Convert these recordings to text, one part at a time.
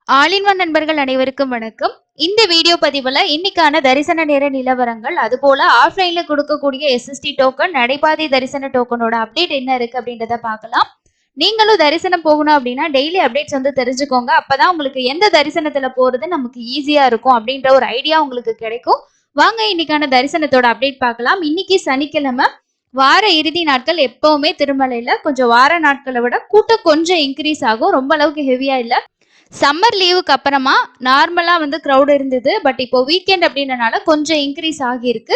All in one நண்பர்கள் அனைவருக்கும் வணக்கம். இந்த வீடியோ பதிவுல இன்னைக்கான தரிசன நேர நிலவரங்கள், அதுபோல ஆஃப்லைன்ல கொடுக்கக்கூடிய எஸ்எஸ்டி டோக்கன், நடைபாதை தரிசன டோக்கனோட அப்டேட் என்ன இருக்கு அப்படின்றத பார்க்கலாம். நீங்களும் தரிசனம் போகணும் அப்படின்னா டெய்லி அப்டேட்ஸ் வந்து தெரிஞ்சுக்கோங்க. அப்பதான் உங்களுக்கு எந்த தரிசனத்துல போறது நமக்கு ஈஸியா இருக்கும் அப்படின்ற ஒரு ஐடியா உங்களுக்கு கிடைக்கும். வாங்க இன்னைக்கான தரிசனத்தோட அப்டேட் பார்க்கலாம். இன்னைக்கு சனிக்கிழமை, வார இறுதி நாட்கள். எப்பவுமே திருமலையில கொஞ்சம் வார நாட்களை விட கூட்டம் கொஞ்சம் இன்க்ரீஸ் ஆகும். ரொம்ப அளவுக்கு ஹெவியா இல்ல. சம்மர் லீவுக்கு அப்புறமா நார்மலா வந்து க்ரௌட் இருந்தது. பட் இப்போ வீக்கெண்ட் அப்படின்றனால கொஞ்சம் இன்க்ரீஸ் ஆகியிருக்கு.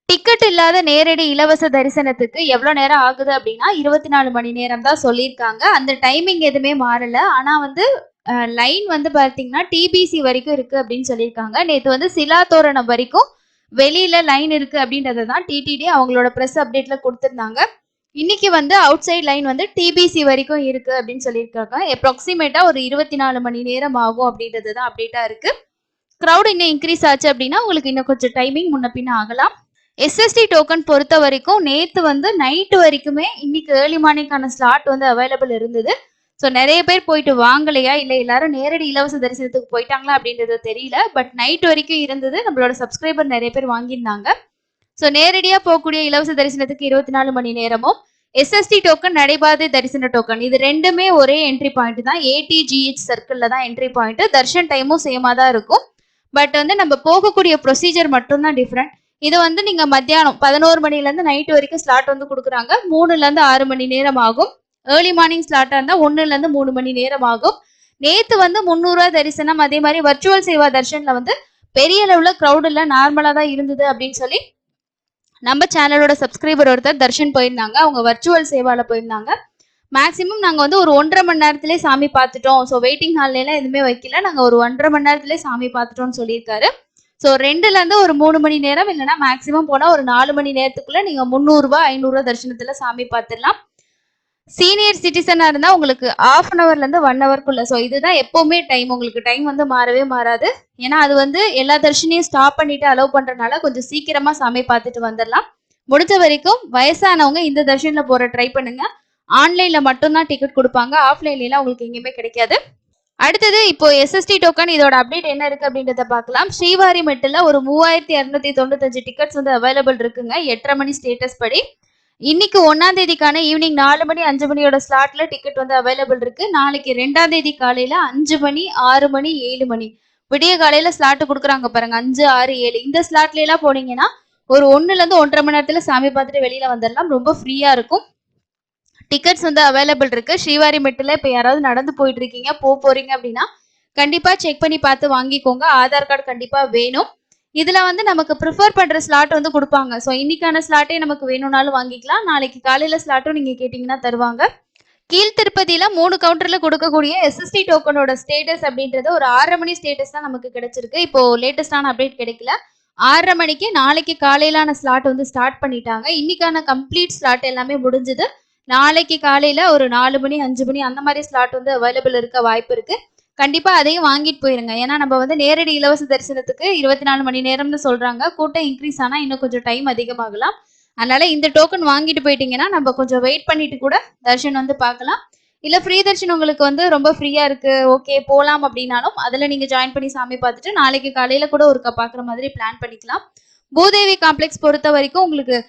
டிக்கெட் இல்லாத நேரடி இலவச தரிசனத்துக்கு எவ்வளோ நேரம் ஆகுது அப்படின்னா 24 மணி நேரம் தான் சொல்லியிருக்காங்க. அந்த டைமிங் எதுவுமே மாறல. ஆனா வந்து லைன் வந்து பார்த்தீங்கன்னா டிபிசி வரைக்கும் இருக்கு அப்படின்னு சொல்லியிருக்காங்க. நேற்று வந்து சிலா தோரணம் வரைக்கும் வெளியில லைன் இருக்கு அப்படின்றத தான் டிடிடி அவங்களோட ப்ரெஸ் அப்டேட்ல கொடுத்துருந்தாங்க. இன்னைக்கு வந்து அவுட் சைட் லைன் வந்து டிபிசி வரைக்கும் இருக்கு அப்படின்னு சொல்லியிருக்காங்க. அப்ராக்சிமேட்டா ஒரு 24 மணி நேரம் ஆகும் அப்படின்றது தான் அப்டேட்டா இருக்கு. க்ரௌட் இன்னும் இன்க்ரீஸ் ஆச்சு அப்படின்னா உங்களுக்கு இன்னும் கொஞ்சம் டைமிங் முன்ன பின்ன ஆகலாம். எஸ்எஸ்டி டோக்கன் பொறுத்த வரைக்கும் நேற்று வந்து நைட்டு வரைக்குமே இன்னைக்கு ஏர்லி மார்னிங்கான ஸ்லாட் வந்து அவைலபிள் இருந்தது. ஸோ நிறைய பேர் போயிட்டு வாங்கலையா, இல்லை எல்லாரும் நேரடி இலவச தரிசனத்துக்கு போயிட்டாங்களா அப்படின்றது தெரியல. பட் நைட் வரைக்கும் இருந்தது. நம்மளோட சப்ஸ்கிரைபர் நிறைய பேர் வாங்கியிருந்தாங்க. ஸோ நேரடியாக போகக்கூடிய இலவச தரிசனத்துக்கு 24 மணி நேரமும், எஸ்எஸ்டி டோக்கன், நடைபாதை தரிசன டோக்கன், இது ரெண்டுமே ஒரே என்ட்ரி பாயிண்ட் தான். ஏடிஜிஹெச் சர்க்கிளில் தான் என்ட்ரி பாயிண்ட். தர்ஷன் டைமும் சேமாக தான் இருக்கும். பட் வந்து நம்ம போகக்கூடிய ப்ரொசீஜர் மட்டும்தான் டிஃப்ரெண்ட். இது வந்து நீங்கள் மத்தியானம் 11 மணிலேருந்து நைட்டு வரைக்கும் ஸ்லாட் வந்து கொடுக்குறாங்க. 3லேருந்து 6 மணி நேரம் ஆகும். ஏர்லி மார்னிங் ஸ்லாட்டாக இருந்தால் 1லேருந்து 3 மணி நேரம் ஆகும். நேற்று வந்து 300 தரிசனம், அதே மாதிரி வர்ச்சுவல் சேவா தர்ஷனில் வந்து பெரிய அளவில் க்ரௌட் இல்லை, நார்மலாக தான் இருந்தது அப்படின்னு சொல்லி நம்ம சேனலோட சப்ஸ்கிரைபர் ஒருத்தர் தர்ஷன் போயிருந்தாங்க. அவங்க வர்ச்சுவல் சேவால போயிருந்தாங்க. மேக்ஸிமம் நாங்கள் வந்து ஒரு 1.5 மணி நேரத்திலே சாமி பார்த்துட்டோம். ஸோ வெயிட்டிங் ஹால்லாம் எதுவுமே வைக்கல. நாங்கள் ஒரு 1.5 மணி நேரத்திலே சாமி பார்த்துட்டோம்னு சொல்லியிருக்காரு. ஸோ 2லேருந்து ஒரு 3 மணி நேரம், இல்லைன்னா மேக்ஸிமம் போனால் ஒரு 4 மணி நேரத்துக்குள்ள நீங்கள் 300 500 தரிசனத்தில் சாமி பார்த்துடலாம். சீனியர் சிட்டிசனாக இருந்தால் உங்களுக்கு 1/2 ஹவர்லேருந்து 1 ஹவர்க்குள்ள. ஸோ இதுதான் எப்போவுமே டைம். உங்களுக்கு டைம் வந்து மாறவே மாறாது. ஏன்னா அது வந்து எல்லா தர்ஷனையும் ஸ்டாப் பண்ணிட்டு அலோவ் பண்ணுறதுனால கொஞ்சம் சீக்கிரமாக சாமி பார்த்துட்டு வந்துடலாம். முடிஞ்ச வரைக்கும் வயசானவங்க இந்த தர்ஷனில் போகிற ட்ரை பண்ணுங்க. ஆன்லைனில் மட்டும்தான் டிக்கெட் கொடுப்பாங்க. ஆஃப்லைன்லாம் உங்களுக்கு எங்கேயுமே கிடைக்காது. அடுத்தது இப்போ எஸ்எஸ்டி டோக்கன் இதோட அப்டேட் என்ன இருக்கு அப்படின்றத பார்க்கலாம். ஸ்ரீவாரிமெட்டில் ஒரு 3295 டிக்கெட்ஸ் வந்து அவைலபிள் இருக்குங்க. 8:30 மணி ஸ்டேட்டஸ் படி. இன்னைக்கு 1ஆம் தேதிக்கான ஈவினிங் 4 மணி 5 மணியோட ஸ்லாட்ல டிக்கெட் வந்து அவைலபிள் இருக்கு. நாளைக்கு 2ஆம் தேதி காலையில 5 மணி 6 மணி 7 மணி விடிய காலையில ஸ்லாட் கொடுக்குறாங்க பாருங்க. 5 6 7 இந்த ஸ்லாட்ல எல்லாம் போனீங்கன்னா ஒரு 1லேருந்து 1.5 மணி நேரத்துல சாமி பார்த்துட்டு வெளியில வந்துடலாம். ரொம்ப ஃப்ரீயா இருக்கும். டிக்கெட்ஸ் வந்து அவைலபிள் இருக்கு. ஸ்ரீவாரிமெட்டில் இப்போ யாராவது நடந்து போயிட்டு இருக்கீங்க, போறீங்க அப்படின்னா கண்டிப்பா செக் பண்ணி பார்த்து வாங்கிக்கோங்க. ஆதார் கார்டு கண்டிப்பா வேணும். இதுல வந்து நமக்கு ப்ரிஃபர் பண்ற ஸ்லாட் வந்து கொடுப்பாங்க. ஸோ இன்னைக்கான ஸ்லாட்டே நமக்கு வேணும்னாலும் வாங்கிக்கலாம். நாளைக்கு காலையில ஸ்லாட்டும் நீங்க கேட்டீங்கன்னா தருவாங்க. கீழ் திருப்பதியில 3 கவுண்டர்ல கொடுக்கக்கூடிய எஸ்எஸ்டி டோக்கனோட ஸ்டேட்டஸ் அப்படின்றது ஒரு 6:30 மணி ஸ்டேட்டஸ் தான் நமக்கு கிடைச்சிருக்கு. இப்போ லேட்டஸ்டான அப்டேட் கிடைக்கல. 6:30 மணிக்கு நாளைக்கு காலையிலான ஸ்லாட் வந்து ஸ்டார்ட் பண்ணிட்டாங்க. இன்னைக்கான கம்ப்ளீட் ஸ்லாட் எல்லாமே முடிஞ்சது. நாளைக்கு காலையில ஒரு 4 மணி 5 மணி அந்த மாதிரி ஸ்லாட் வந்து அவைலபிள் இருக்க வாய்ப்பு இருக்கு. கண்டிப்பா அதையும் வாங்கிட்டு போயிருங்க. ஏன்னா நம்ம வந்து நேரடி இலவச தரிசனத்துக்கு 24 மணி நேரம்னு சொல்றாங்க. கூட்டம் இன்க்ரீஸ் ஆனா இன்னும் கொஞ்சம் டைம் அதிகமாகலாம். அதனால இந்த டோக்கன் வாங்கிட்டு போயிட்டீங்கன்னா நம்ம கொஞ்சம் வெயிட் பண்ணிட்டு கூட தர்ஷன் வந்து பார்க்கலாம். இல்ல ஃப்ரீ தர்ஷன் உங்களுக்கு வந்து ரொம்ப ஃப்ரீயா இருக்கு, ஓகே போலாம் அப்படின்னாலும் அதுல நீங்க ஜாயின் பண்ணி சாமி பார்த்துட்டு நாளைக்கு காலையில கூட ஒருக்கா பாக்குற மாதிரி பிளான் பண்ணிக்கலாம். பூதேவி காம்ப்ளெக்ஸ் பொறுத்த வரைக்கும் உங்களுக்கு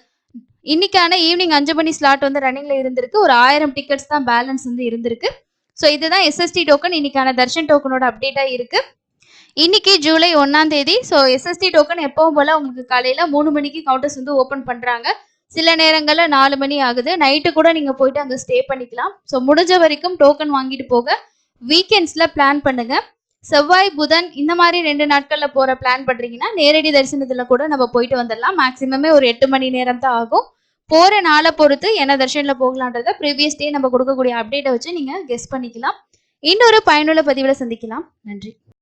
இன்னைக்கான ஈவினிங் 5 மணி ஸ்லாட் வந்து ரன்னிங்ல இருந்திருக்கு. ஒரு 1000 டிக்கெட்ஸ் தான் பேலன்ஸ் வந்து இருந்திருக்கு. ஸோ இதுதான் எஸ்எஸ்டி டோக்கன் இன்னைக்கான தர்ஷன் டோக்கனோட அப்டேட்டா இருக்கு. இன்னைக்கு ஜூலை 1ஆம் தேதி. ஸோ எஸ்எஸ்டி டோக்கன் எப்பவும் போல உங்களுக்கு காலையில 3 மணிக்கு கவுண்டர்ஸ் வந்து ஓப்பன் பண்றாங்க. சில நேரங்கள்ல 4 மணி ஆகுது. நைட்டு கூட நீங்க போயிட்டு அங்க ஸ்டே பண்ணிக்கலாம். ஸோ முடிஞ்ச வரைக்கும் டோக்கன் வாங்கிட்டு போக வீக்கெண்ட்ஸ்ல பிளான் பண்ணுங்க. செவ்வாய் புதன் இந்த மாதிரி 2 நாட்கள்ல போற பிளான் பண்றீங்கன்னா நேரடி தரிசனத்துல கூட நம்ம போயிட்டு வந்துடலாம். மேக்சிமமே ஒரு 8 மணி நேரம் தான் ஆகும். போற நாளை பொறுத்து என்ன தர்ஷன்ல போகலான்றத ப்ரீவியஸ் டே நம்ம கொடுக்கக்கூடிய அப்டேட்டை வச்சு நீங்க கெஸ் பண்ணிக்கலாம். இன்னொரு பயனுள்ள பதிவுல சந்திக்கலாம். நன்றி.